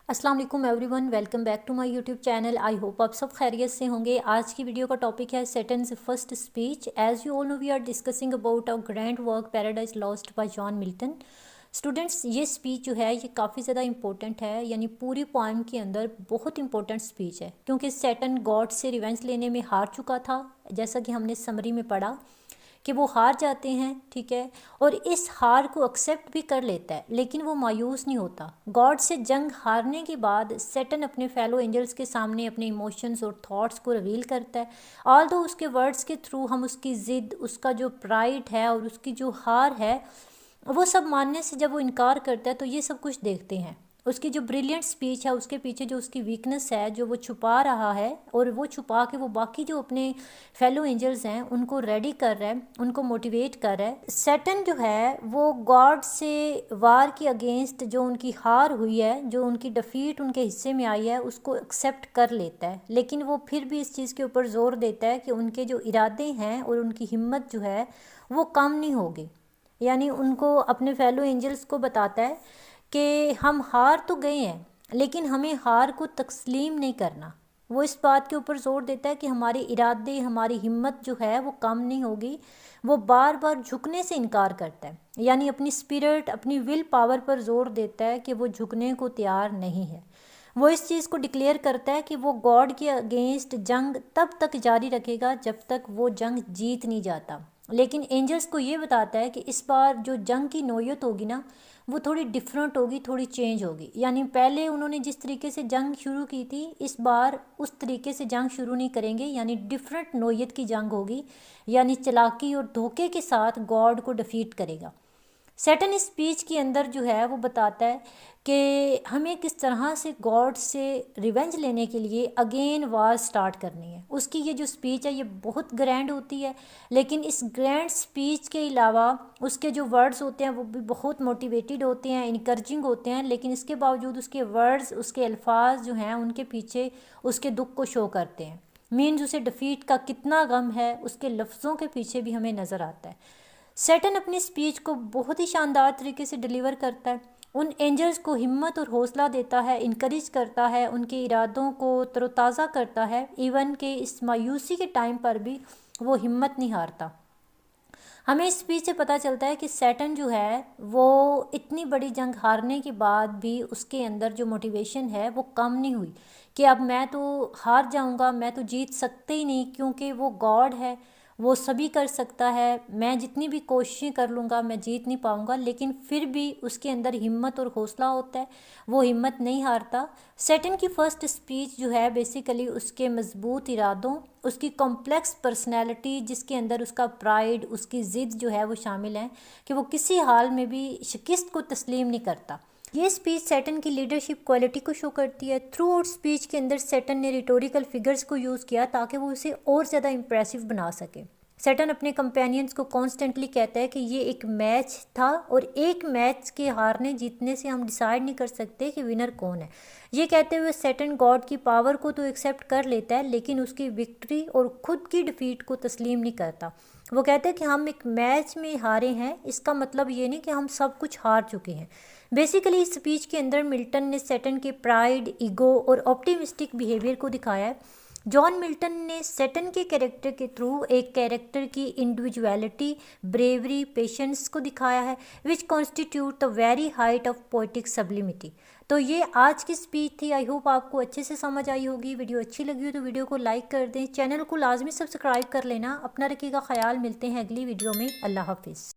अस्सलाम वालेकुम everyone, welcome back to my YouTube channel. I hope आप सब खैरियत से होंगे। आज की वीडियो का टॉपिक है Satan's first speech. As you all know we are discussing about a grand work Paradise Lost by John Milton. Students, ये स्पीच जो है ये काफ़ी ज़्यादा इंपॉर्टेंट है, यानी पूरी पोएम के अंदर बहुत इंपॉर्टेंट स्पीच है, क्योंकि सैटर्न गॉड से रिवेंज लेने में हार चुका था। जैसा कि हमने समरी में पढ़ा कि वो हार जाते हैं, ठीक है, और इस हार को एक्सेप्ट भी कर लेता है, लेकिन वो मायूस नहीं होता। गॉड से जंग हारने के बाद सैटर्न अपने फेलो एंजल्स के सामने अपने इमोशंस और थॉट्स को रिवील करता है। ऑल्दो उसके वर्ड्स के थ्रू हम उसकी ज़िद, उसका जो प्राइड है और उसकी जो हार है, वो सब मानने से जब वो इनकार करता है तो ये सब कुछ देखते हैं। उसकी जो ब्रिलियंट स्पीच है उसके पीछे जो उसकी वीकनेस है जो वो छुपा रहा है, और वो छुपा के वो बाकी जो अपने फेलो एंजल्स हैं उनको रेडी कर रहा है, उनको मोटिवेट कर रहा है। सैटर्न जो है वो गॉड से वार के अगेंस्ट जो उनकी हार हुई है, जो उनकी डिफीट उनके हिस्से में आई है, उसको एक्सेप्ट कर लेता है, लेकिन वो फिर भी इस चीज़ के ऊपर जोर देता है कि उनके जो इरादे हैं और उनकी हिम्मत जो है वो कम नहीं होगी। यानी उनको अपने फेलो एंजल्स को बताता है कि हम हार तो गए हैं, लेकिन हमें हार को तस्लीम नहीं करना। वो इस बात के ऊपर जोर देता है कि हमारे इरादे, हमारी हिम्मत जो है वो कम नहीं होगी। वो बार बार झुकने से इनकार करता है, यानी अपनी स्पिरिट, अपनी विल पावर पर जोर देता है कि वो झुकने को तैयार नहीं है। वो इस चीज़ को डिक्लेयर करता है कि वो गॉड के अगेंस्ट जंग तब तक जारी रखेगा जब तक वो जंग जीत नहीं जाता। लेकिन एंजल्स को ये बताता है कि इस बार जो जंग की नौयत होगी ना, वो थोड़ी डिफरेंट होगी, थोड़ी चेंज होगी। यानी पहले उन्होंने जिस तरीके से जंग शुरू की थी, इस बार उस तरीके से जंग शुरू नहीं करेंगे, यानी डिफरेंट नौयत की जंग होगी, यानी चालाकी और धोखे के साथ गॉड को डिफीट करेगा। सैटर्न स्पीच के अंदर जो है वो बताता है कि हमें किस तरह से गॉड से रिवेंज लेने के लिए अगेन वार स्टार्ट करनी है। उसकी ये जो स्पीच है ये बहुत ग्रैंड होती है, लेकिन इस ग्रैंड स्पीच के अलावा उसके जो वर्ड्स होते हैं वो भी बहुत मोटिवेटेड होते हैं, इनकरेजिंग होते हैं, लेकिन इसके बावजूद उसके वर्ड्स, उसके अल्फाज जो हैं उनके पीछे उसके दुख को शो करते हैं। मीन्स उसे डिफीट का कितना गम है उसके लफ्ज़ों के पीछे भी हमें नज़र आता है। सैटर्न अपनी स्पीच को बहुत ही शानदार तरीके से डिलीवर करता है, उन एंजल्स को हिम्मत और हौसला देता है, इनकरेज करता है, उनके इरादों को तरोताज़ा करता है। इवन के इस मायूसी के टाइम पर भी वो हिम्मत नहीं हारता। हमें इस स्पीच से पता चलता है कि सैटर्न जो है वो इतनी बड़ी जंग हारने के बाद भी उसके अंदर जो मोटिवेशन है वो कम नहीं हुई कि अब मैं तो हार जाऊंगा, मैं तो जीत सकते ही नहीं, क्योंकि वो गॉड है, वो सभी कर सकता है, मैं जितनी भी कोशिशें कर लूँगा मैं जीत नहीं पाऊँगा। लेकिन फिर भी उसके अंदर हिम्मत और हौसला होता है, वो हिम्मत नहीं हारता। सैटर्न की फ़र्स्ट स्पीच जो है बेसिकली उसके मजबूत इरादों, उसकी कॉम्प्लेक्स पर्सनैलिटी जिसके अंदर उसका प्राइड, उसकी ज़िद जो है वो शामिल है कि वो किसी हाल में भी शिकस्त को तस्लीम नहीं करता। ये स्पीच सैटर्न की लीडरशिप क्वालिटी को शो करती है। थ्रू आउट स्पीच के अंदर सैटर्न ने रिटोरिकल फिगर्स को यूज़ किया ताकि वो उसे और ज़्यादा इंप्रेसिव बना सके। सैटर्न अपने कंपेनियंस को कॉन्स्टेंटली कहता है कि ये एक मैच था और एक मैच के हारने जीतने से हम डिसाइड नहीं कर सकते कि विनर कौन है। ये कहते हुए सैटर्न गॉड की पावर को तो एक्सेप्ट कर लेता है, लेकिन उसकी विक्ट्री और खुद की डिफीट को तस्लीम नहीं करता। वो कहते हैं कि हम एक मैच में हारे हैं, इसका मतलब ये नहीं कि हम सब कुछ हार चुके हैं। बेसिकली इस स्पीच के अंदर मिल्टन ने सैटर्न के प्राइड, ईगो और ऑप्टिमिस्टिक बिहेवियर को दिखाया है। जॉन मिल्टन ने सैटर्न के कैरेक्टर के थ्रू एक कैरेक्टर की इंडिविजुअलिटी, ब्रेवरी, पेशेंस को दिखाया है, which constitute the very height of poetic sublimity. तो ये आज की स्पीच थी। आई होप आपको अच्छे से समझ आई होगी। वीडियो अच्छी लगी हो तो वीडियो को लाइक कर दें, चैनल को लाजमी सब्सक्राइब कर लेना। अपना रखिएगा ख्याल, मिलते हैं अगली वीडियो में। अल्लाह हाफिज़।